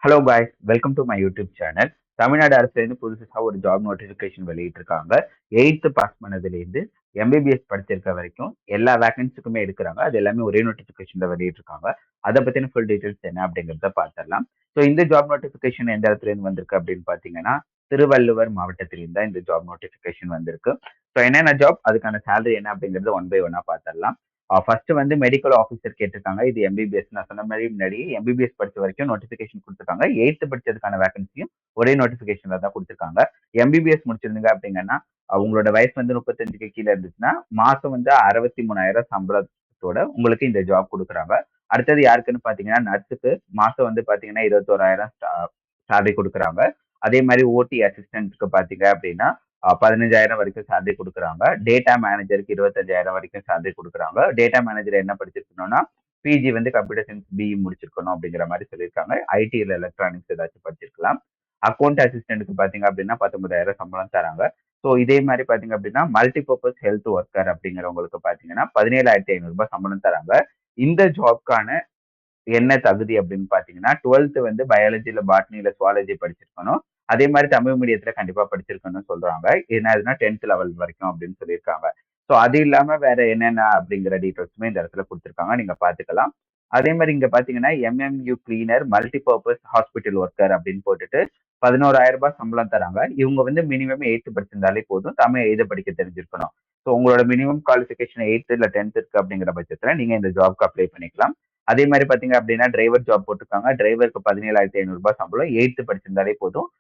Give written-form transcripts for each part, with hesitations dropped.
Hello boys, welcome to my YouTube channel. Tamil Nadu அரசுலேருந்து புதுசாக ஒரு job notification வெளியிட்டிருக்காங்க. 8th பாஸ் பண்ணதுலேருந்து எம்பிபிஎஸ் படிச்சிருக்க வரைக்கும் எல்லா வேகன்சிக்குமே எடுக்கிறாங்க. அது எல்லாமே ஒரே நோட்டிஃபிகேஷனில் வெளியிட்டிருக்காங்க. அதை பற்றின ஃபுல் டீட்டெயில்ஸ் என்ன அப்படிங்கிறத பார்த்துடலாம். ஸோ இந்த ஜாப் நோட்டிஃபிகேஷன் எந்த இடத்துலேருந்து வந்திருக்கு அப்படின்னு பார்த்தீங்கன்னா, திருவள்ளுவர் மாவட்டத்திலிருந்து தான் இந்த ஜாப் நோட்டிஃபிகேஷன் வந்திருக்கு. ஸோ என்னென்ன ஜாப், அதுக்கான சேலரி என்ன அப்படிங்கிறத ஒன் பை ஒன்னாக பார்த்துடலாம். ஃபர்ஸ்ட் வந்து மெடிக்கல் ஆஃபீஸர் கேட்டிருக்காங்க. இது எம்பிபிஎஸ். நான் சொன்ன மாதிரி முன்னாடி எம்பிபிஎஸ் படிச்ச வரைக்கும் நோட்டிஃபிகேஷன் கொடுத்துருக்காங்க. 8th படிச்சதுக்கான வேகன்சியும் ஒரே நோட்டிஃபிகேஷன்ல தான் கொடுத்துருக்காங்க. எம்பிபிஎஸ் முடிச்சிருந்தீங்க அப்படிங்கன்னா உங்களோட வயசு வந்து 35க்கு கீழே இருந்துச்சுன்னா மாசம் வந்து 63,000 சம்பளத்தோட உங்களுக்கு இந்த ஜாப் கொடுக்குறாங்க. அடுத்தது யாருக்குன்னு பாத்தீங்கன்னா நர்ஸுக்கு மாசம் வந்து பாத்தீங்கன்னா 21,000 சேலரி கொடுக்குறாங்க. அதே மாதிரி ஓடி அசிஸ்டன்ட்க்கு பாத்தீங்க அப்படின்னா 15,000 வரைக்கும் சேலரி கொடுக்குறாங்க. டேட்டா மேனேஜருக்கு 25,000 வரைக்கும் சேலரி கொடுக்குறாங்க. டேட்டா மேனேஜர் என்ன படிச்சிருக்கணும்னா பிஜி வந்து கம்ப்யூட்டர் சயின்ஸ் பிஇ முடிச்சிருக்கணும் அப்படிங்கிற மாதிரி சொல்லியிருக்காங்க. ஐடியில் எலக்ட்ரானிக்ஸ் ஏதாச்சும் படிச்சிருக்கலாம். அக்கௌண்ட் அசிஸ்டன்ட்க்கு பாத்தீங்க அப்படின்னா 19,000 சம்பளம் தராங்க. ஸோ இதே மாதிரி பாத்தீங்க அப்படின்னா மல்டிபர்பஸ் ஹெல்த் ஒர்க்கர் அப்படிங்கிறவங்களுக்கு பாத்தீங்கன்னா 17,500 சம்பளம் தராங்க. இந்த ஜாப்க்கான என்ன தகுதி அப்படின்னு பாத்தீங்கன்னா 12th வந்து பயாலஜில பாட்னில சுவாலஜி படிச்சிருக்கணும். அதே மாதிரி தமிழ் மீடியத்துல கண்டிப்பா படிச்சிருக்கணும்னு சொல்றாங்க. என்னதுன்னா 10th லெவல் வரைக்கும் அப்படின்னு சொல்லியிருக்காங்க. ஸோ அது இல்லாம வேற என்னென்ன அப்படிங்கிற டீட்டெயில்ஸுமே இந்த இடத்துல கொடுத்துருக்காங்க, நீங்க பாத்துக்கலாம். அதே மாதிரி இங்க பாத்தீங்கன்னா MMU cleaner multipurpose hospital worker அப்படின்னு போட்டுட்டு 11,000 சம்பளம் தராங்க. இவங்க வந்து மினிமம் 8th படிச்சிருந்தாலே போதும், தமிழ் எழுத படிக்க தெரிஞ்சிருக்கணும். ஸோ உங்களோட மினிமம் குவாலிஃபிகேஷன் 8th இல்ல 10th இருக்கு அப்படிங்கிற பட்சத்துல நீங்க இந்த ஜாப்க்கு அப்ளை பண்ணிக்கலாம். அதே மாதிரி பாத்தீங்க அப்படின்னா டிரைவர் ஜாப் போட்டிருக்காங்க. டிரைவருக்கு 17,500 சம்பளம். 8th படிச்சிருந்தாலே போதும்.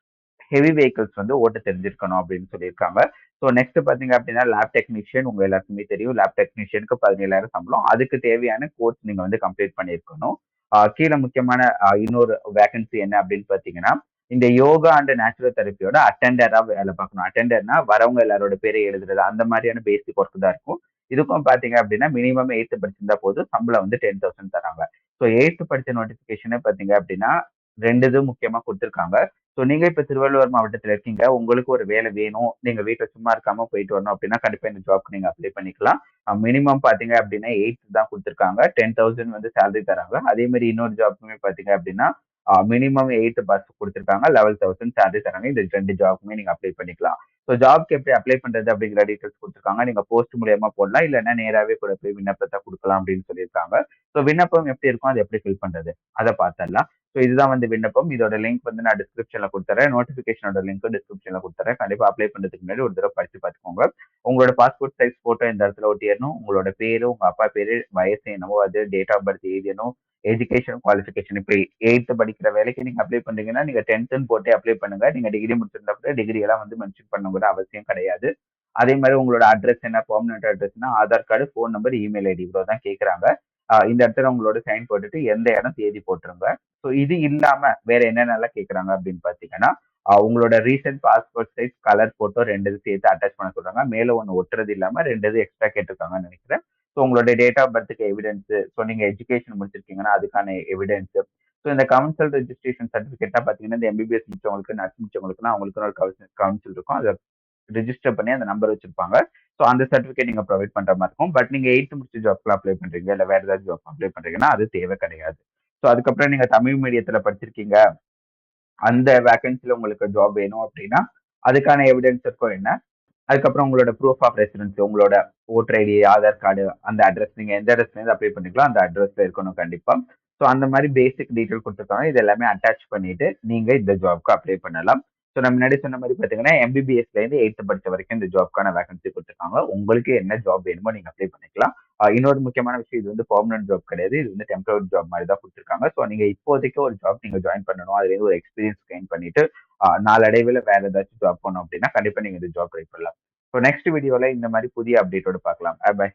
ஹெவி வெஹிக்கிள்ஸ் வந்து ஓட்ட தெரிஞ்சிருக்கணும் அப்படின்னு சொல்லியிருக்காங்க. ஸோ நெக்ஸ்ட் பாத்தீங்க அப்படின்னா லேப் டெக்னீஷியன் உங்க எல்லாருக்குமே தெரியும். லேப் டெக்னீஷியனுக்கு 17,000 சம்பளம். அதுக்கு தேவையான கோர்ஸ் நீங்க வந்து கம்ப்ளீட் பண்ணியிருக்கணும். கீழே முக்கியமான இன்னொரு வேகன்சி என்ன அப்படின்னு பாத்தீங்கன்னா இந்த யோகா அண்ட் நேச்சுரல் தெரப்பியோட அட்டெண்டரா வேலை பார்க்கணும். அட்டெண்டர்னா வரவங்க எல்லாரோட பேரை எழுதுறது அந்த மாதிரியான பேசிக் ஒர்க் தான் இருக்கும். இதுக்கும் பாத்தீங்க அப்படின்னா மினிமம் 8th படிச்சிருந்தா போதும், சம்பளம் வந்து 10,000 தராங்க. ஸோ 8th படிச்ச நோட்டிபிகேஷனே பாத்தீங்க அப்படின்னா 2 இது முக்கியமா கொடுத்துருக்காங்க. ஸோ நீங்க இப்ப திருவள்ளுவர் மாவட்டத்துல இருக்கீங்க, உங்களுக்கு ஒரு வேலை வேணும், நீங்க வீட்டுல சும்மா இருக்காம போயிட்டு வரணும் அப்படின்னா கண்டிப்பா இந்த ஜாப்க்கு நீங்க அப்ளை பண்ணிக்கலாம். மினிமம் பாத்தீங்க அப்படின்னா 8th தான் கொடுத்துருக்காங்க. 10,000 வந்து சேலரி தராங்க. அதே மாதிரி இன்னொரு ஜாப்க்குமே பாத்தீங்க அப்படின்னா மினிமம் 8th பாஸ் கொடுத்துருக்காங்க. 11,000 சேலரி தராங்க. இந்த 2 ஜாப்க்குமே நீங்க அப்ளை பண்ணிக்கலாம். ஸோ ஜாப்க்கு எப்படி அப்ளை பண்றது அப்படிங்கிற டீட்டெயில்ஸ் கொடுத்துருக்காங்க. நீங்க போஸ்ட் மூலியமா போடலாம், இல்லைன்னா நேராவே கூட போய் விண்ணப்பத்தை கொடுக்கலாம் அப்படின்னு சொல்லியிருக்காங்க. ஸோ விண்ணப்பம் எப்படி இருக்கும், அதை எப்படி ஃபில் பண்றது, அதை பார்த்துடலாம். ஸோ இதுதான் வந்து விண்ணப்பம். இதோட லிங்க் வந்து நான் டிஸ்கிரிப்ஷன்ல கொடுத்துறேன். நோட்டிபிகேஷனோட லிங்க் டிஸ்கிரிப்ஷன்ல கொடுத்துறேன். கண்டிப்பா அப்ளை பண்றதுக்கு முன்னாடி ஒரு தடவை படிச்சு பார்த்துக்கோங்க. உங்களோட பாஸ்போர்ட் சைஸ் போட்டோ இந்த இடத்துல ஒட்டிடணும். உங்களோட பேரு, உங்க அப்பா பேரு, வயசு என்னவோ அது, டேட் ஆஃப் பர்த் எழுதணும். எஜுகேஷன் குவாலிஃபிகேஷன் இப்போ 8th படிக்கிற வேலைக்கு நீங்க அப்ளை பண்றீங்கன்னா நீங்க 10th போட்டு அப்ளை பண்ணுங்க. நீங்க டிகிரி முடிச்சிருந்தா கூட டிகிரி எல்லாம் வந்து மென்ஷன் பண்ண கூட அவசியம் கிடையாது. அதே மாதிரி உங்களோட அட்ரஸ் என்ன, பெர்மனன்ட் அட்ரஸ்னா Aadhaar card, phone number, email ID இவ்வளோ தான் கேட்குறாங்க. இந்த இடத்துல உங்களோட சைன் போட்டுட்டு எந்த இடம் தேதி போட்டுருங்க. ஸோ இது இல்லாம வேற என்னென்னலாம் கேட்குறாங்க அப்படின்னு பார்த்தீங்கன்னா உங்களோட recent passport size colour photo 2 இது சேர்த்து அட்டாச் பண்ண சொல்றாங்க. மேல ஒன்று ஒட்டுறது இல்லாம 2 இது எக்ஸ்ட்ரா கேட்டிருக்காங்கன்னு நினைக்கிறேன். ஸோ உங்களோட டேட் ஆஃப் பர்த்துக்கு எவிடன்ஸ், ஸோ நீங்க எஜுகேஷன் முடிச்சிருக்கீங்கன்னா அதுக்கான எவிடன்ஸ். ஸோ இந்த கவுன்சில் ரெஜிஸ்ட்ரேஷன் சர்டிஃபிகேட்டா பார்த்தீங்கன்னா இந்த எம்பிபிஎஸ் முடிச்சவங்களுக்கு, நர்ஸ் முடிச்சவங்களுக்குலாம் அவங்களுக்கு ஒரு கவுன்சில் இருக்கும். அதை ரிஜிஸ்டர் பண்ணி அந்த நம்பர் வச்சிருப்பாங்க. ஸோ அந்த சர்டிஃபிகேட் நீங்க ப்ரொவைட் பண்ற மாதிரி இருக்கும். பட் நீங்க 8th முடிச்ச ஜாப்க்கு அப்ளை பண்றீங்க, இல்ல வேற ஏதாவது ஜாப் அப்ளை பண்றீங்கன்னா அது தேவை கிடையாது. ஸோ அதுக்கப்புறம் நீங்க தமிழ் மீடியத்துல படிச்சிருக்கீங்க, அந்த வேகன்சில உங்களுக்கு ஜாப் வேணும் அப்படின்னா அதுக்கான எவிடன்ஸ் இருக்கும் என்ன. அதுக்கப்புறம் உங்களோட ப்ரூஃப் ஆஃப் ரெசிடென்சி, உங்களோட ஓட்டர் ஐடி, ஆதார் கார்டு, அந்த அட்ரஸ் நீங்க எந்த அட்ரஸ்ல இருந்து அப்ளை பண்ணிக்கலாம் அந்த அட்ரஸ்ல இருக்கணும் கண்டிப்பா. ஸோ அந்த மாதிரி பேசிக் டீட்டெயில் கொடுத்துருக்காங்க. இது எல்லாமே அட்டாச் பண்ணிட்டு நீங்க இந்த ஜாப்க்கு அப்ளை பண்ணலாம். ஸோ நான் முன்னாடி சொன்ன மாதிரி பார்த்தீங்கன்னா எம்பிபிஎஸ்ல இருந்து 8th படிச்ச வரைக்கும் இந்த ஜாப்க்கான வேகன்சி கொடுத்துருக்காங்க. உங்களுக்கு என்ன ஜாப் வேணுமோ நீங்க அப்ளை பண்ணிக்கலாம். இன்னொரு முக்கியமான விஷயம், இது வந்து பெர்மனன்ட் ஜாப் கிடையாது. இது வந்து டெம்பரரி ஜாப் மாதிரி தான் கொடுத்துருக்காங்க. ஸோ நீங்க இப்போதைக்கு ஒரு ஜாப் நீங்க ஜாயின் பண்ணணும், அதுல இருந்து ஒரு எக்ஸ்பீரியன்ஸ் கெயின் பண்ணிட்டு நாளடைவில் வேற ஏதாச்சும் ஜாப் பண்ணணும் அப்படின்னா கண்டிப்பா நீங்க இந்த ஜாப் ட்ரை பண்ணலாம். ஸோ நெக்ஸ்ட் வீடியோல இந்த மாதிரி புதிய அப்டேட்டோட பார்க்கலாம். பை.